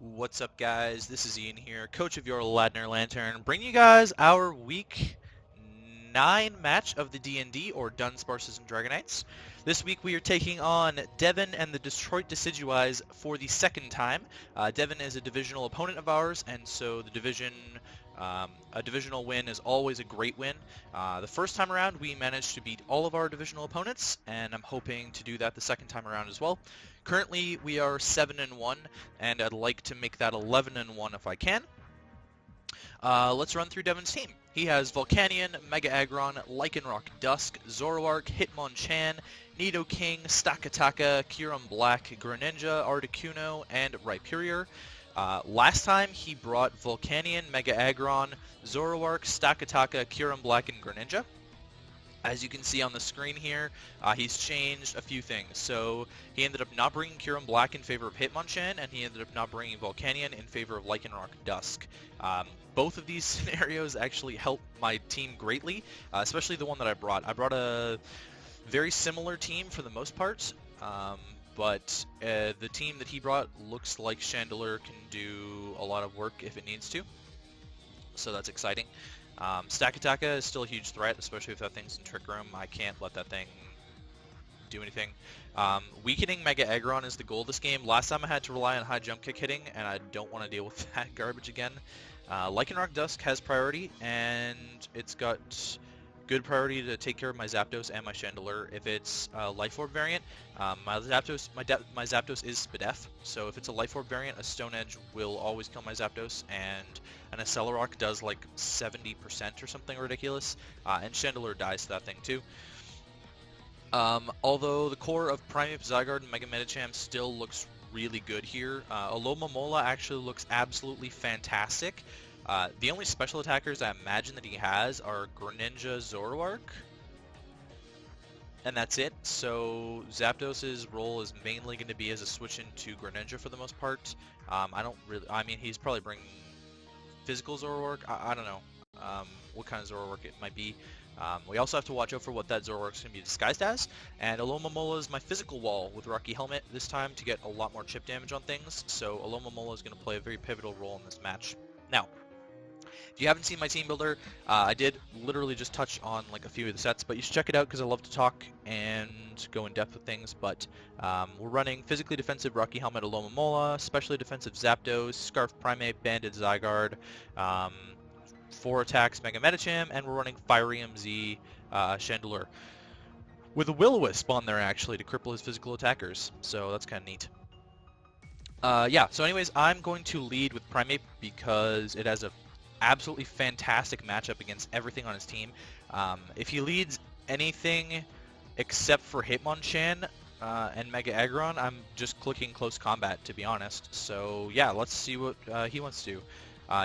What's up, guys? This is Ian here, coach of your Ladner Lanturn, bringing you guys our Week 9 match of the DnD, or Dunsparces and Dragonites. This week we are taking on Devin and the Detroit Decidueyes for the second time. Devin is a divisional opponent of ours, and so a divisional win is always a great win. The first time around we managed to beat all of our divisional opponents, and I'm hoping to do that the second time around as well. Currently we are 7-1, and I'd like to make that 11-1 if I can. Let's run through Devin's team. He has Volcanion, Mega Aggron, Lycanroc-Dusk, Zoroark, Hitmonchan, Nidoking, Stakataka, Kyurem Black, Greninja, Articuno, and Rhyperior. Last time he brought Volcanion, Mega Aggron, Zoroark, Stakataka, Kyurem Black, and Greninja. As you can see on the screen here, he's changed a few things. So he ended up not bringing Kyurem Black in favor of Hitmonchan, and he ended up not bringing Volcanion in favor of Lycanroc-Dusk. Both of these scenarios actually helped my team greatly, especially the one that I brought. I brought a very similar team for the most part, but the team that he brought looks like Chandelure can do a lot of work if it needs to, so that's exciting. Stakataka is still a huge threat, especially if that thing's in Trick Room. I can't let that thing do anything. Weakening Mega Aggron is the goal of this game. Last time I had to rely on high jump kick hitting, and I don't want to deal with that garbage again. Lycanroc-Dusk has priority, and it's got good priority to take care of my Zapdos and my Chandelure. If it's a Life Orb variant, my Zapdos is Spadef, so if it's a Life Orb variant, a Stone Edge will always kill my Zapdos, and an Accelerock does like 70% or something ridiculous, and Chandelure dies to that thing too. Although the core of Primeape, Zygarde, and Mega Medicham still looks really good here, Alomomola actually looks absolutely fantastic. The only special attackers I imagine that he has are Greninja, Zoroark, and that's it. So Zapdos' role is mainly going to be as a switch into Greninja for the most part. I mean, he's probably bringing physical Zoroark. I don't know what kind of Zoroark it might be. We also have to watch out for what that Zoroark's going to be disguised as. And Alomomola is my physical wall with Rocky Helmet this time to get a lot more chip damage on things. So Alomomola is going to play a very pivotal role in this match. Now, if you haven't seen my team builder, I did literally just touch on like a few of the sets, but you should check it out because I love to talk and go in depth with things. But we're running physically defensive Rocky Helmet Alomomola, specially defensive Zapdos, Scarf Primeape, Banded Zygarde, 4 attacks Mega Medicham, and we're running Fire EMZ Chandelure with a Will-O-Wisp on there actually to cripple his physical attackers, so that's kind of neat. Yeah, so anyways, I'm going to lead with Primeape because it has a absolutely fantastic matchup against everything on his team. If he leads anything except for Hitmonchan and Mega Aggron, I'm just clicking Close Combat, to be honest. So yeah, let's see what he wants to do.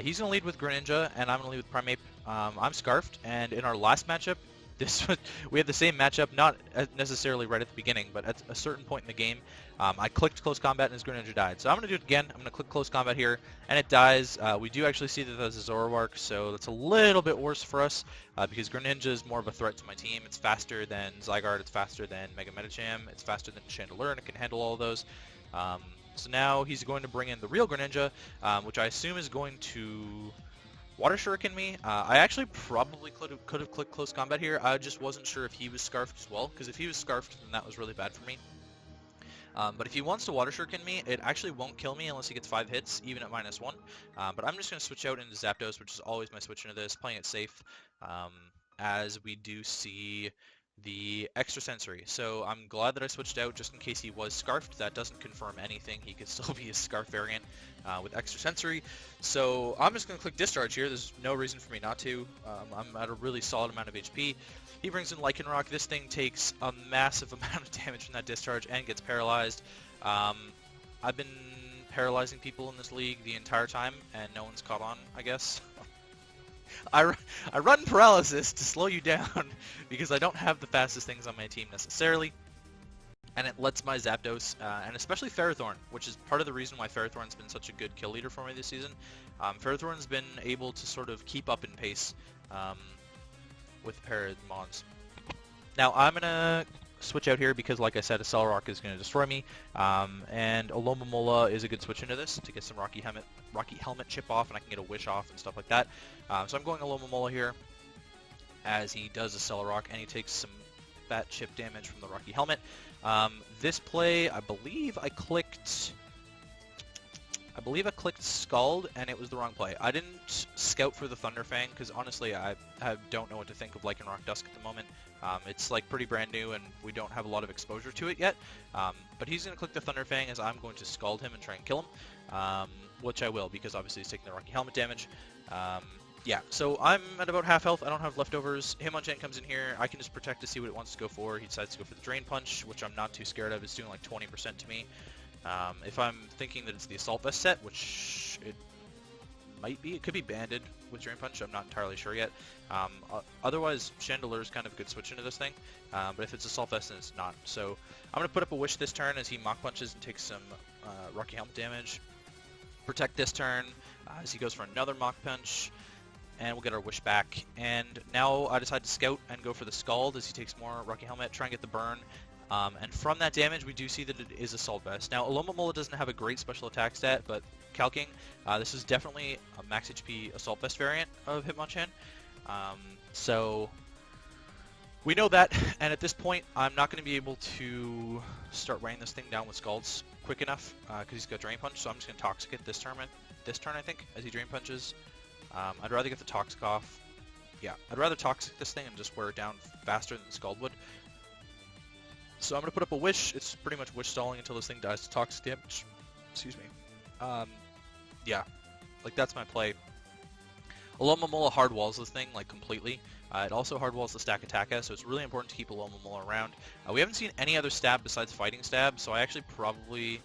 He's going to lead with Greninja, and I'm going to lead with Primeape. I'm Scarfed, and in our last matchup, we had the same matchup, not necessarily right at the beginning, but at a certain point in the game, I clicked Close Combat and his Greninja died. So I'm going to do it again. I'm going to click Close Combat here, and it dies. We do actually see that there's a Zoroark, so that's a little bit worse for us, because Greninja is more of a threat to my team. It's faster than Zygarde, it's faster than Mega Medicham, it's faster than Chandelure, and it can handle all of those. So now he's going to bring in the real Greninja, which I assume is going to Water Shuriken me. I actually probably could have clicked Close Combat here. I just wasn't sure if he was Scarfed as well, because if he was Scarfed, then that was really bad for me. But if he wants to Water Shuriken me, it actually won't kill me unless he gets 5 hits, even at -1. But I'm just going to switch out into Zapdos, which is always my switch into this, playing it safe, as we do see the extra sensory. So I'm glad that I switched out just in case he was Scarfed. That doesn't confirm anything. He could still be a Scarf variant with extra sensory. So I'm just going to click Discharge here. There's no reason for me not to. I'm at a really solid amount of HP. He brings in Lycanroc. This thing takes a massive amount of damage from that Discharge and gets paralyzed. I've been paralyzing people in this league the entire time, and no one's caught on, I guess. I run Paralysis to slow you down because I don't have the fastest things on my team necessarily, and it lets my Zapdos, and especially Ferrothorn, which is part of the reason why Ferrothorn's been such a good kill leader for me this season. Ferrothorn's been able to sort of keep up in pace with Paramons. Now I'm going to switch out here because, like I said, a Celerock is going to destroy me, and a Alomomola is a good switch into this to get some Rocky Helmet chip off, and I can get a Wish off and stuff like that. So I'm going Alomomola here as he does a Celerock, and he takes some fat chip damage from the Rocky Helmet. This play, I believe I clicked Scald, and it was the wrong play. I didn't scout for the Thunderfang because honestly, I don't know what to think of Lycanroc-Dusk at the moment. It's like pretty brand new, and we don't have a lot of exposure to it yet. But he's going to click the Thunderfang as I'm going to Scald him and try and kill him, which I will because obviously he's taking the Rocky Helmet damage. Yeah, so I'm at about half health. I don't have leftovers. Hitmonchan comes in here. I can just protect to see what it wants to go for. He decides to go for the Drain Punch, which I'm not too scared of. It's doing like 20% to me. If I'm thinking that it's the Assault Vest set, which it might be, it could be banded with Drain Punch, I'm not entirely sure yet. Otherwise, Chandelure is kind of a good switch into this thing, but if it's Assault Vest, then it's not. So I'm going to put up a Wish this turn as he Mach Punches and takes some Rocky Helmet damage. Protect this turn as he goes for another Mach Punch, and we'll get our Wish back. And now I decide to Scout and go for the Scald as he takes more Rocky Helmet, try and get the burn. And from that damage, we do see that it is Assault Vest. Now, Alomomola doesn't have a great special attack stat, but calcing, this is definitely a max HP Assault Vest variant of Hitmonchan. So we know that, and at this point, I'm not going to be able to start weighing this thing down with Scalds quick enough because he's got Drain Punch. So I'm just going to Toxic it this turn, I think, as he Drain Punches. I'd rather get the Toxic off. Yeah, I'd rather Toxic this thing and just wear it down faster than Scald would. So I'm going to put up a Wish. It's pretty much Wish stalling until this thing dies to Toxic damage. Excuse me. Yeah, like that's my play. Alomomola hard walls this thing, like completely. It also hard walls the Stakataka, so it's really important to keep Alomomola around. We haven't seen any other stab besides Fighting Stab, so I actually probably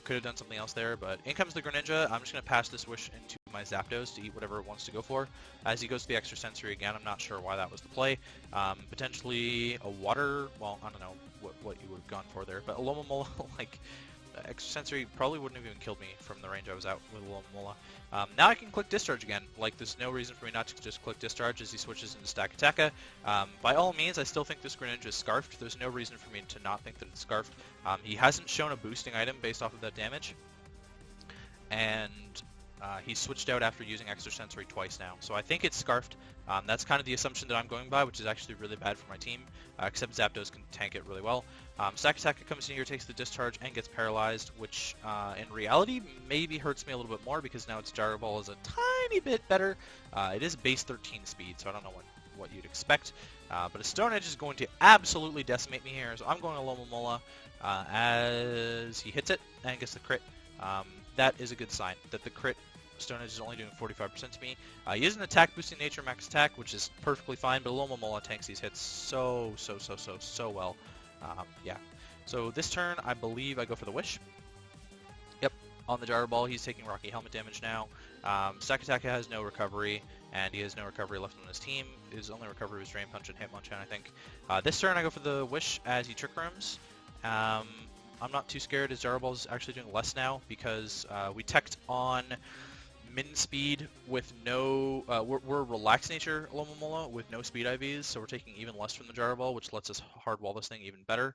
could have done something else there, but in comes the Greninja. I'm just going to pass this Wish into my Zapdos to eat whatever it wants to go for. As he goes to the Extra Sensory again, I'm not sure why that was the play. Potentially a Water, well, I don't know what you would have gone for there, but Alomomola, like, Extra Sensory probably wouldn't have even killed me from the range I was out with Alomomola. Now I can click Discharge again. Like, there's no reason for me not to just click Discharge as he switches into Stakataka. By all means, I still think this Greninja is Scarfed. There's no reason for me to not think that it's Scarfed. He hasn't shown a boosting item based off of that damage. And he switched out after using Extra Sensory twice now. So I think it's Scarfed. That's kind of the assumption that I'm going by, which is actually really bad for my team, except Zapdos can tank it really well. Stakataka comes in here, takes the Discharge, and gets paralyzed, which in reality maybe hurts me a little bit more because now its Gyro Ball is a tiny bit better. It is base 13 speed, so I don't know what you'd expect. But a Stone Edge is going to absolutely decimate me here, so I'm going to Alomomola as he hits it and gets the crit. That is a good sign that the crit Stone Edge is only doing 45% to me. He is an attack boosting nature max attack, which is perfectly fine, but Alomomola tanks these hits so well. Yeah. So this turn, I believe I go for the Wish. Yep. On the Gyro Ball, he's taking Rocky Helmet damage now. Stakataka has no recovery, and he has no recovery left on his team. His only recovery was Drain Punch and Hitmonchan, I think. This turn, I go for the Wish as he Trick Rooms. I'm not too scared. His Gyro Ball is actually doing less now because we teched on min speed with no, we're relaxed nature Alomomola with no speed IVs, so we're taking even less from the Gyro Ball, which lets us hard wall this thing even better.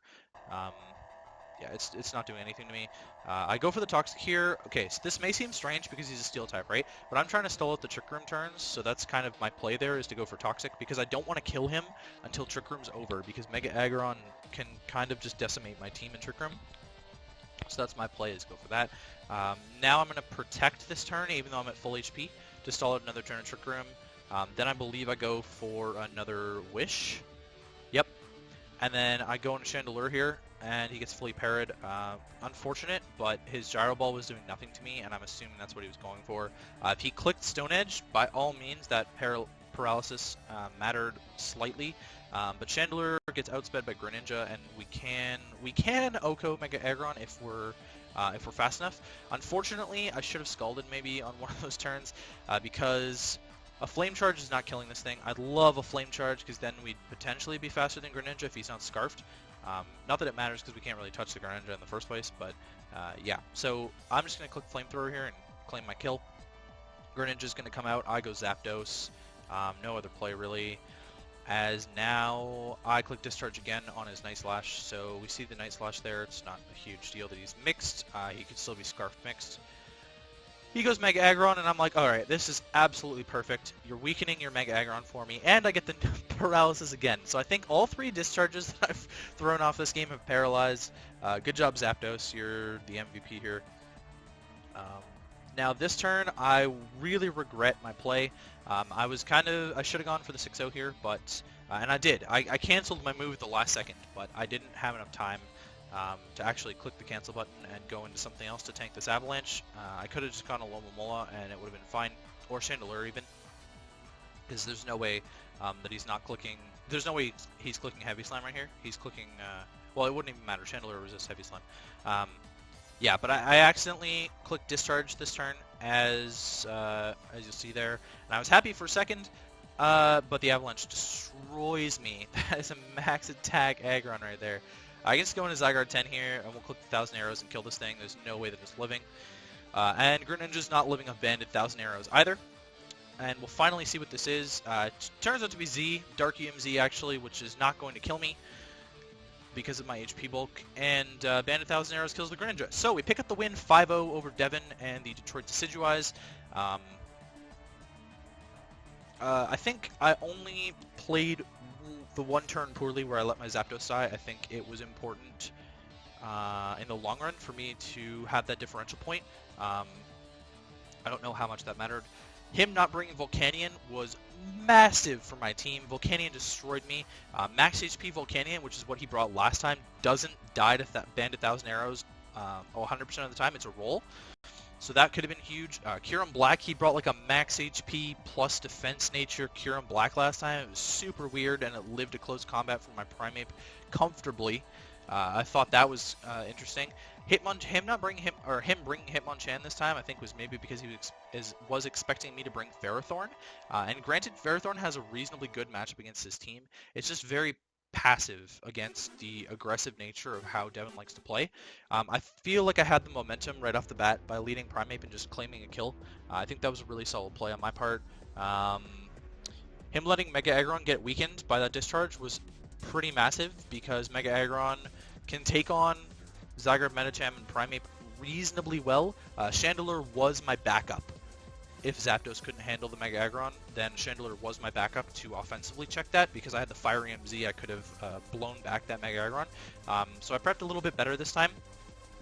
Yeah, it's not doing anything to me. I go for the Toxic here. Okay, so this may seem strange because he's a Steel type, right? But I'm trying to stall out the Trick Room turns, so that's kind of my play there, is to go for Toxic, because I don't want to kill him until Trick Room's over, because Mega Aggron can kind of just decimate my team in Trick Room. So that's my play, is go for that. Now I'm going to protect this turn, even though I'm at full HP, to stall out another turn of Trick Room. Then I believe I go for another Wish. Yep. And then I go into Chandelure here, and he gets fully parried. Unfortunate, but his Gyro Ball was doing nothing to me, and I'm assuming that's what he was going for. If he clicked Stone Edge, by all means, that paralysis mattered slightly. But Chandelure gets outsped by Greninja, and we can Oko Mega Aggron if we're fast enough. Unfortunately, I should have Scalded maybe on one of those turns because a Flame Charge is not killing this thing. I'd love a Flame Charge because then we'd potentially be faster than Greninja if he's not Scarfed. Not that it matters because we can't really touch the Greninja in the first place, but yeah. So I'm just going to click Flamethrower here and claim my kill. Greninja's going to come out. I go Zapdos. No other play really. as now I click discharge again on his Night Slash. So we see the Night Slash there. It's not a huge deal that he's mixed. He could still be Scarf mixed. He goes Mega Aggron, and I'm like, alright, this is absolutely perfect. You're weakening your Mega Aggron for me, and I get the paralysis again. So I think all 3 discharges that I've thrown off this game have paralyzed. Good job, Zapdos. You're the MVP here. Now this turn, I really regret my play. I should have gone for the 6-0 here, but, and I did. I canceled my move at the last second, but I didn't have enough time to actually click the cancel button and go into something else to tank this avalanche. I could have just gone a Lomomola and it would have been fine, or Chandelure even, because there's no way that he's not clicking. There's no way he's clicking Heavy Slam right here. He's clicking. Well, it wouldn't even matter. Chandelure resists Heavy Slam. Yeah, but I accidentally clicked discharge this turn, as you'll see there, and I was happy for a second. But the avalanche destroys me. That is a max attack Aggron right there. I can just go into Zygarde 10 here, and we'll click the 1,000 Arrows and kill this thing. There's no way that it's living. And Greninja's not living off Banded 1,000 Arrows either. And we'll finally see what this is. It turns out to be Z, Dark EMZ actually, which is not going to kill me because of my HP bulk. And Banded 1,000 Arrows kills the Greninja. So we pick up the win 5-0 over Devin and the Detroit Decidueyes. I think I only played the one turn poorly where I let my Zapdos die. I think it was important in the long run for me to have that differential point. I don't know how much that mattered. Him not bringing Volcanion was massive for my team. Volcanion destroyed me. Max HP Volcanion, which is what he brought last time, doesn't die to Banded 1,000 Arrows 100% of the time. It's a roll. So that could have been huge. Kyurem Black, he brought like a max HP plus defense nature Kyurem Black last time. It was super weird, and it lived a close combat for my Primeape comfortably. I thought that was interesting. Him bringing Hitmonchan this time, I think was maybe because he was expecting me to bring Ferrothorn. And granted, Ferrothorn has a reasonably good matchup against his team. It's just very passive against the aggressive nature of how Devin likes to play. I feel like I had the momentum right off the bat by leading Primeape and just claiming a kill. I think that was a really solid play on my part. Him letting Mega Aggron get weakened by that discharge was pretty massive because Mega Aggron can take on Zygarde, Medicham, and Primeape reasonably well. Chandelure was my backup. If Zapdos couldn't handle the Mega Aggron, then Chandelure was my backup to offensively check that because I had the Fire EMZ. I could have blown back that Mega Aggron. So I prepped a little bit better this time.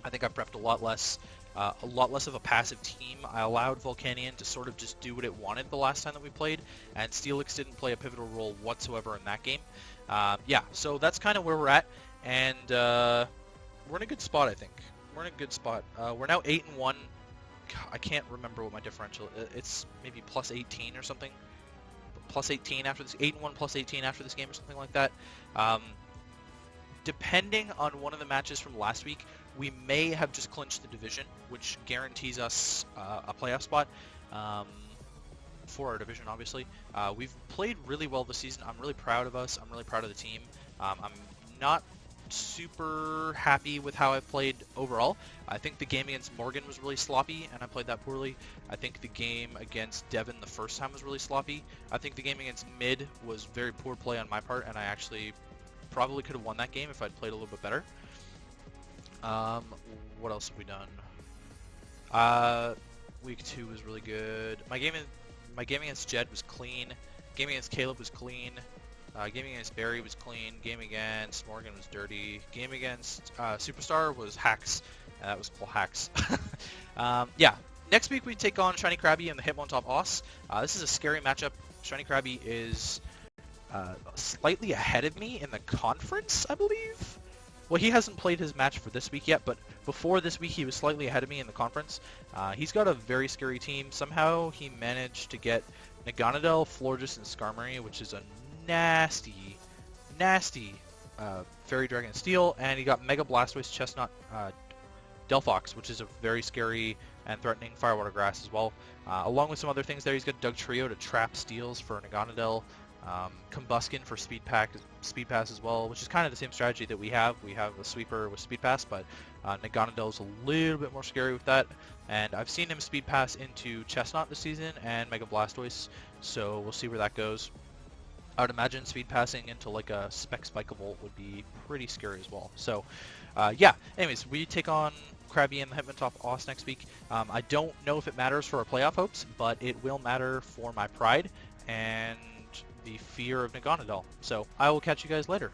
I think I prepped a lot less of a passive team. I allowed Volcanion to sort of just do what it wanted the last time that we played, and Steelix didn't play a pivotal role whatsoever in that game. Yeah, so that's kind of where we're at, and we're in a good spot, I think. We're in a good spot. We're now 8-1. I can't remember what my differential is. It's maybe plus 18 or something. Plus 18 after this. 8-1 plus 18 after this game or something like that. Depending on one of the matches from last week, we may have just clinched the division, which guarantees us a playoff spot for our division, obviously. We've played really well this season. I'm really proud of us. I'm really proud of the team. I'm not super happy with how I've played overall. I think the game against Morgan was really sloppy, and I played that poorly. I think the game against Devin the first time was really sloppy. I think the game against Mid was very poor play on my part, and I actually probably could have won that game if I'd played a little bit better. What else have we done? Week 2 was really good. My game against Jed was clean. Game against Caleb was clean. Game against Barry was clean. Game against Morgan was dirty. Game against Superstar was hacks. That was cool hacks. Yeah. Next week we take on Shiny Krabby and the Hitmontop Os. This is a scary matchup. Shiny Krabby is slightly ahead of me in the conference, I believe. Well, he hasn't played his match for this week yet, but before this week he was slightly ahead of me in the conference. He's got a very scary team. Somehow he managed to get Naganadel, Florges, and Skarmory, which is a nasty Fairy Dragon Steel, and he got Mega Blastoise, Chestnut, Delphox, which is a very scary and threatening Firewater Grass as well. Along with some other things there, he's got Doug Trio to trap Steels for Naganadel, Combuskin for Speed Pass as well, which is kind of the same strategy that we have. We have a Sweeper with Speed Pass, but Naganadel is a little bit more scary with that. And I've seen him Speed Pass into Chestnut this season and Mega Blastoise, so we'll see where that goes. I would imagine speed passing into like a spec spikeable would be pretty scary as well. So, yeah. Anyways, we take on Krabby and the Hitmontop Oss next week. I don't know if it matters for our playoff hopes, but it will matter for my pride and the fear of Naganadal. So I will catch you guys later.